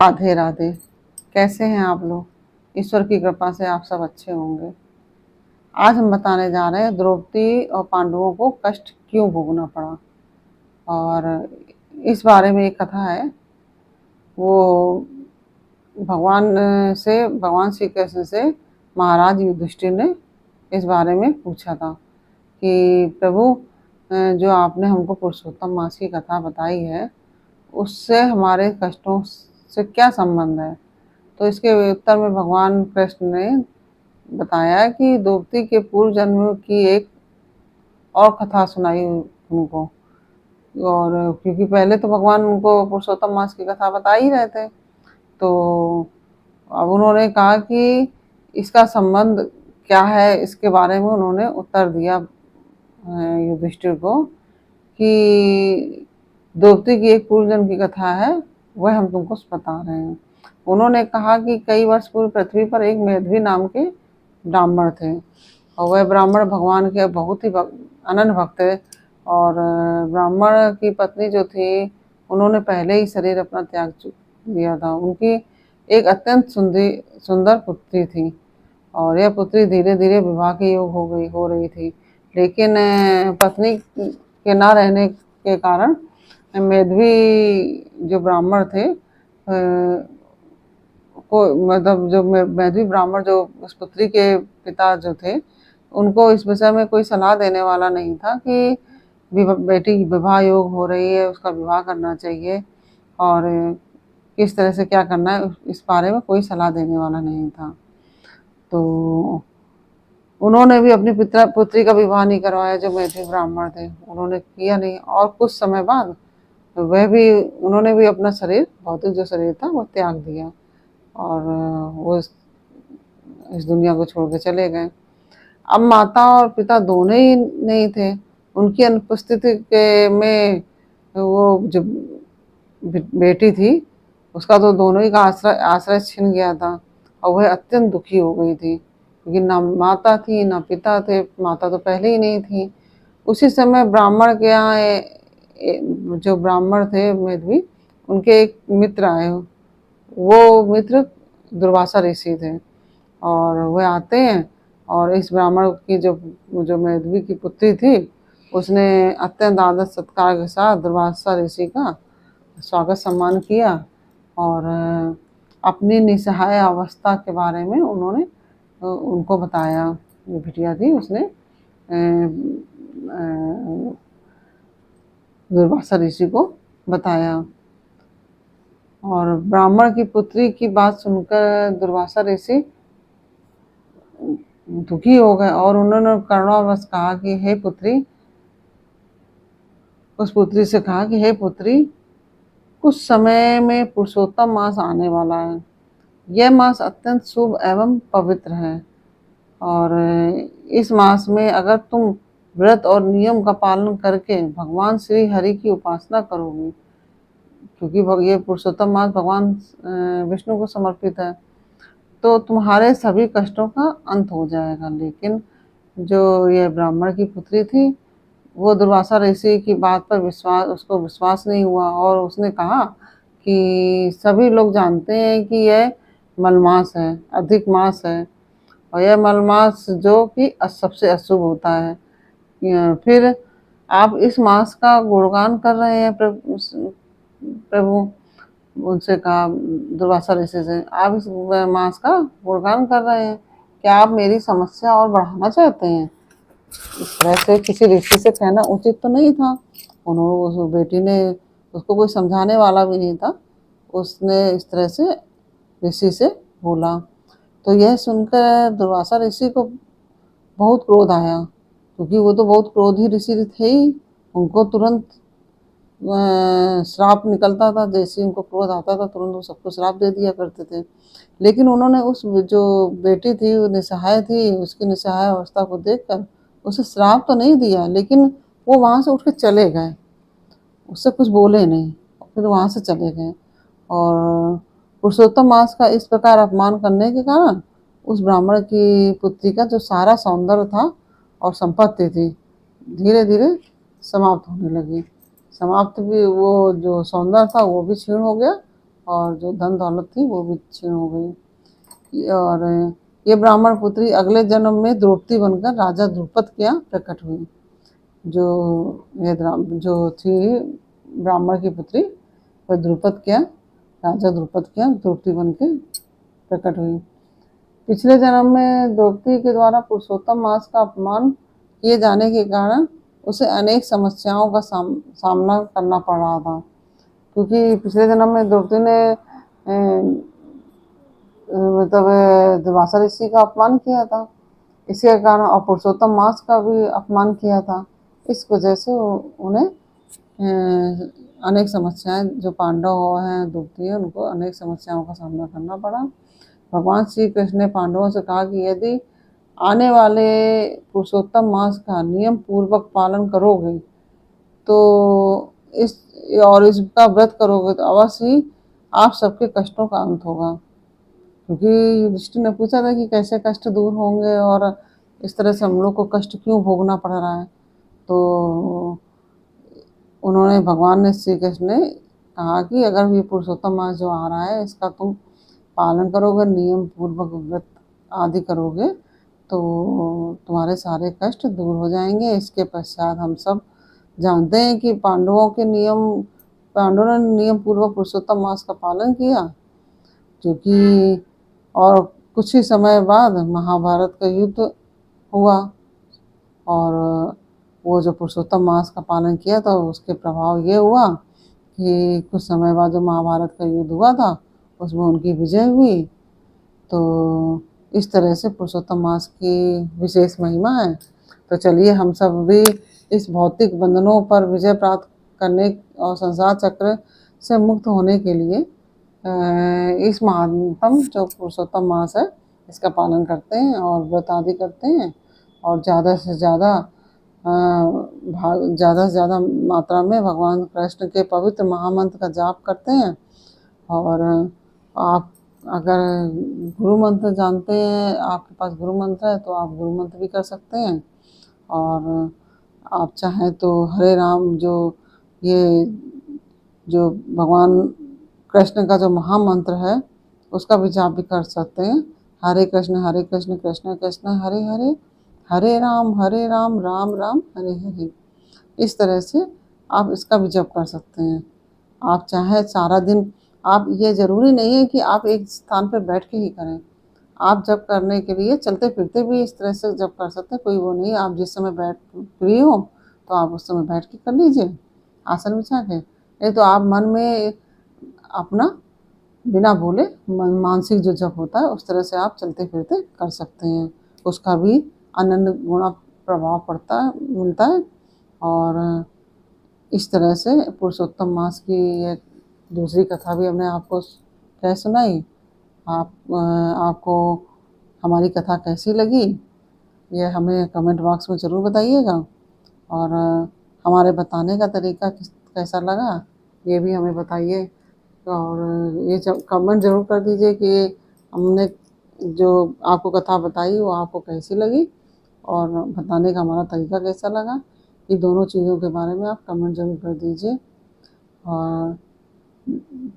राधे राधे। कैसे हैं आप लोग? ईश्वर की कृपा से आप सब अच्छे होंगे। आज हम बताने जा रहे हैं द्रौपदी और पांडवों को कष्ट क्यों भोगना पड़ा। और इस बारे में एक कथा है। वो भगवान श्री कृष्ण से महाराज युधिष्ठिर ने इस बारे में पूछा था कि प्रभु, जो आपने हमको पुरुषोत्तम मास की कथा बताई है उससे हमारे कष्टों से क्या संबंध है। तो इसके उत्तर में भगवान कृष्ण ने बताया कि द्रौपदी के पूर्व जन्म की एक और कथा सुनाई उनको। और क्योंकि पहले तो भगवान उनको पुरुषोत्तम मास की कथा बता ही रहे थे, तो अब उन्होंने कहा कि इसका संबंध क्या है। इसके बारे में उन्होंने उत्तर दिया युधिष्ठिर को कि द्रौपदी की एक पूर्व जन्म की कथा है, वह हम तुमको बता रहे हैं। उन्होंने कहा कि कई वर्ष पूर्व पृथ्वी पर एक मेधवी नाम के ब्राह्मण थे, और वह ब्राह्मण भगवान के बहुत ही अनन्य भक्त थे। और ब्राह्मण की पत्नी जो थी, उन्होंने पहले ही शरीर अपना त्याग दिया था। उनकी एक अत्यंत सुंदर पुत्री थी, और यह पुत्री धीरे धीरे विवाह के योग हो रही थी। लेकिन पत्नी के ना रहने के कारण मेधवी जो ब्राह्मण थे को मतलब जो मेधवी ब्राह्मण जो उस पुत्री के पिता जो थे, उनको इस विषय में कोई सलाह देने वाला नहीं था कि बेटी विवाह योग हो रही है, उसका विवाह करना चाहिए, और किस तरह से क्या करना है इस बारे में कोई सलाह देने वाला नहीं था। तो उन्होंने भी अपनी पुत्री का विवाह नहीं करवाया। जो मेधवी ब्राह्मण थे उन्होंने किया नहीं, और कुछ समय बाद उन्होंने भी अपना शरीर, भौतिक जो शरीर था, वो त्याग दिया, और वो इस दुनिया को छोड़ के चले गए। अब माता और पिता दोनों ही नहीं थे। उनकी अनुपस्थिति के में वो जो बेटी थी, उसका तो दोनों ही का आश्रय छिन गया था, और वह अत्यंत दुखी हो गई थी, क्योंकि ना माता थी ना पिता थे। माता तो पहले ही नहीं थी। उसी समय ब्राह्मण के यहाँ जो ब्राह्मण थे मेधवी, उनके एक मित्र आए। वो मित्र दुर्वासा ऋषि थे, और वह आते हैं, और इस ब्राह्मण की जो जो मेधवी की पुत्री थी, उसने अत्यंत आदर सत्कार के साथ दुर्वासा ऋषि का स्वागत सम्मान किया, और अपनी निसहाय अवस्था के बारे में उन्होंने उनको बताया। जो बिटिया थी उसने दुर्वासा ऋषि को बताया, और ब्राह्मण की पुत्री की बात सुनकर दुर्वासा ऋषि दुखी हो गए, और उन्होंने करुणावश कहा कि हे पुत्री, उस पुत्री से कहा कि हे पुत्री, कुछ समय में पुरुषोत्तम मास आने वाला है। यह मास अत्यंत शुभ एवं पवित्र है, और इस मास में अगर तुम व्रत और नियम का पालन करके भगवान श्री हरि की उपासना करोगी, क्योंकि ये पुरुषोत्तम मास भगवान विष्णु को समर्पित है, तो तुम्हारे सभी कष्टों का अंत हो जाएगा। लेकिन जो ये ब्राह्मण की पुत्री थी, वो दुर्वासा ऋषि की बात पर उसको विश्वास नहीं हुआ, और उसने कहा कि सभी लोग जानते हैं कि यह मलमास है, अधिक मास है, और यह मलमास जो कि सबसे अशुभ होता है। फिर आप इस मास का गुणगान कर रहे हैं प्रभु, उनसे कहा दुर्वासा ऋषि से, आप इस मास का गुणगान कर रहे हैं, क्या आप मेरी समस्या और बढ़ाना चाहते हैं? इस तरह से किसी ऋषि से कहना उचित तो नहीं था। उस बेटी ने, उसको कोई समझाने वाला भी नहीं था, उसने इस तरह से ऋषि से बोला। तो यह सुनकर दुर्वासा ऋषि को बहुत क्रोध आया, क्योंकि वो तो बहुत क्रोधी ऋषि थे ही। उनको तुरंत श्राप निकलता था, जैसे उनको क्रोध आता था तुरंत वो सबको श्राप दे दिया करते थे। लेकिन उन्होंने उस जो बेटी थी, वो निसहाय थी, उसकी निसहाय अवस्था को देखकर उसे श्राप तो नहीं दिया, लेकिन वो वहाँ से उठ के चले गए, उससे कुछ बोले नहीं, फिर वहाँ से चले गए। और पुरुषोत्तम मास का इस प्रकार अपमान करने के कारण उस ब्राह्मण की पुत्री का जो सारा सौंदर्य था और संपत्ति थी, धीरे धीरे समाप्त होने लगी। समाप्त भी, वो जो सौंदर्य था वो भी क्षीण हो गया, और जो धन दौलत थी वो भी क्षीण हो गई। और ये ब्राह्मण पुत्री अगले जन्म में द्रौपदी बनकर राजा द्रुपद के यहाँ प्रकट हुई। जो जो थी ब्राह्मण की पुत्री, वह द्रुपद के यहाँ, राजा द्रुपद के यहाँ द्रौपदी बन के प्रकट हुई। पिछले जन्म में द्रौपदी के द्वारा पुरुषोत्तम मास का अपमान किए जाने के कारण उसे अनेक समस्याओं का सामना करना पड़ रहा था, क्योंकि पिछले जन्म में द्रौपदी ने मतलब दुर्वासा ऋषि का अपमान किया था, इसके कारण, और पुरुषोत्तम मास का भी अपमान किया था। इस वजह से उन्हें अनेक समस्याएं, जो पांडव हैं, द्रौपदी है, उनको अनेक समस्याओं का सामना करना पड़ा। भगवान श्री कृष्ण ने पांडवों से कहा कि यदि आने वाले पुरुषोत्तम मास का नियम पूर्वक पालन करोगे तो इसका व्रत करोगे तो अवश्य ही आप सबके कष्टों का अंत होगा। क्योंकि युधिष्ठिर ने पूछा था कि कैसे कष्ट दूर होंगे और इस तरह से हम लोग को कष्ट क्यों भोगना पड़ रहा है। तो उन्होंने, भगवान ने, श्री कृष्ण ने कहा कि अगर ये पुरुषोत्तम मास जो आ रहा है इसका तुम पालन करोगे, नियम पूर्वक व्रत आदि करोगे, तो तुम्हारे सारे कष्ट दूर हो जाएंगे। इसके पश्चात हम सब जानते हैं कि पांडवों ने नियम पूर्वक पुरुषोत्तम मास का पालन किया, क्योंकि और कुछ ही समय बाद महाभारत का युद्ध हुआ, और वो जो पुरुषोत्तम मास का पालन किया था उसके प्रभाव ये हुआ कि कुछ समय बाद जो महाभारत का युद्ध हुआ था उसमें उनकी विजय हुई। तो इस तरह से पुरुषोत्तम मास की विशेष महिमा है। तो चलिए हम सब भी इस भौतिक बंधनों पर विजय प्राप्त करने और संसार चक्र से मुक्त होने के लिए इस महानतम जो पुरुषोत्तम मास है इसका पालन करते हैं और व्रत आदि करते हैं, और ज़्यादा से ज़्यादा मात्रा में भगवान कृष्ण के पवित्र महामंत्र का जाप करते हैं। और आप अगर गुरु मंत्र जानते हैं, आपके पास गुरु मंत्र है, तो आप गुरु मंत्र भी कर सकते हैं। और आप चाहें तो हरे राम, जो भगवान कृष्ण का जो महामंत्र है उसका भी जाप भी कर सकते हैं। हरे कृष्ण कृष्ण कृष्ण हरे हरे, हरे राम राम राम हरे हरे। इस तरह से आप इसका भी जप कर सकते हैं। आप चाहे सारा दिन, आप, ये ज़रूरी नहीं है कि आप एक स्थान पर बैठ के ही करें। आप जप करने के लिए चलते फिरते भी इस तरह से जप कर सकते हैं, कोई वो नहीं। आप जिस समय फ्री हो तो आप उस समय बैठ के कर लीजिए, आसन बिछा के। नहीं तो आप मन में अपना बिना बोले मानसिक जो जप होता है उस तरह से आप चलते फिरते कर सकते हैं। उसका भी अनन्य गुणा प्रभाव मिलता है। और इस तरह से पुरुषोत्तम मास की एक दूसरी कथा भी हमने आपको कह सुनाई। आपको हमारी कथा कैसी लगी ये हमें कमेंट बॉक्स में ज़रूर बताइएगा, और हमारे बताने का तरीका कैसा लगा ये भी हमें बताइए। और ये कमेंट ज़रूर कर दीजिए कि हमने जो आपको कथा बताई वो आपको कैसी लगी और बताने का हमारा तरीका कैसा लगा। ये दोनों चीज़ों के बारे में आप कमेंट ज़रूर कर दीजिए। और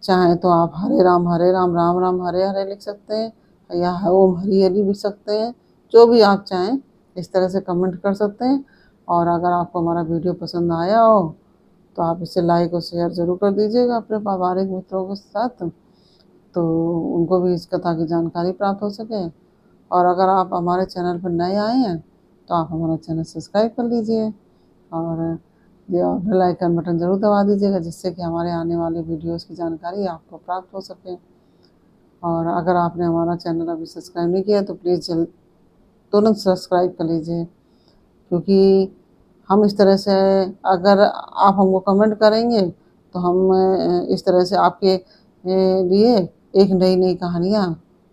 चाहें तो आप हरे राम राम राम हरे हरे लिख सकते हैं, या ओम हरि हरि लिख सकते हैं, जो भी आप चाहें इस तरह से कमेंट कर सकते हैं। और अगर आपको हमारा वीडियो पसंद आया हो तो आप इसे लाइक और शेयर ज़रूर कर दीजिएगा अपने पारिवारिक मित्रों के साथ, तो उनको भी इस कथा की जानकारी प्राप्त हो सके। और अगर आप हमारे चैनल पर नए आए हैं तो आप हमारा चैनल सब्सक्राइब कर लीजिए, और ये बेल आइकन बटन ज़रूर दबा दीजिएगा, जिससे कि हमारे आने वाले वीडियोस की जानकारी आपको प्राप्त हो सके। और अगर आपने हमारा चैनल अभी सब्सक्राइब नहीं किया तो प्लीज़ तुरंत सब्सक्राइब कर लीजिए, क्योंकि हम इस तरह से, अगर आप हमको कमेंट करेंगे तो हम इस तरह से आपके लिए एक नई नई कहानियाँ,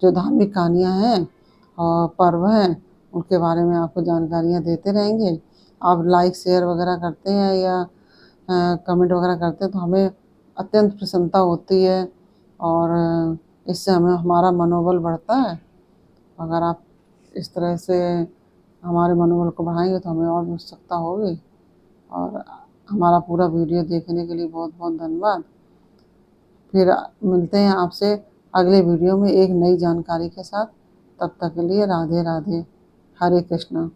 जो धार्मिक कहानियाँ हैं और पर्व हैं, उनके बारे में आपको जानकारियाँ देते रहेंगे। आप लाइक शेयर वगैरह करते हैं या कमेंट वगैरह करते हैं तो हमें अत्यंत प्रसन्नता होती है, और इससे हमारा मनोबल बढ़ता है। अगर आप इस तरह से हमारे मनोबल को बढ़ाएंगे तो हमें और भी उत्सुकता होगी। और हमारा पूरा वीडियो देखने के लिए बहुत बहुत धन्यवाद। फिर मिलते हैं आपसे अगले वीडियो में एक नई जानकारी के साथ। तब तक के लिए राधे राधे, हरे कृष्णा।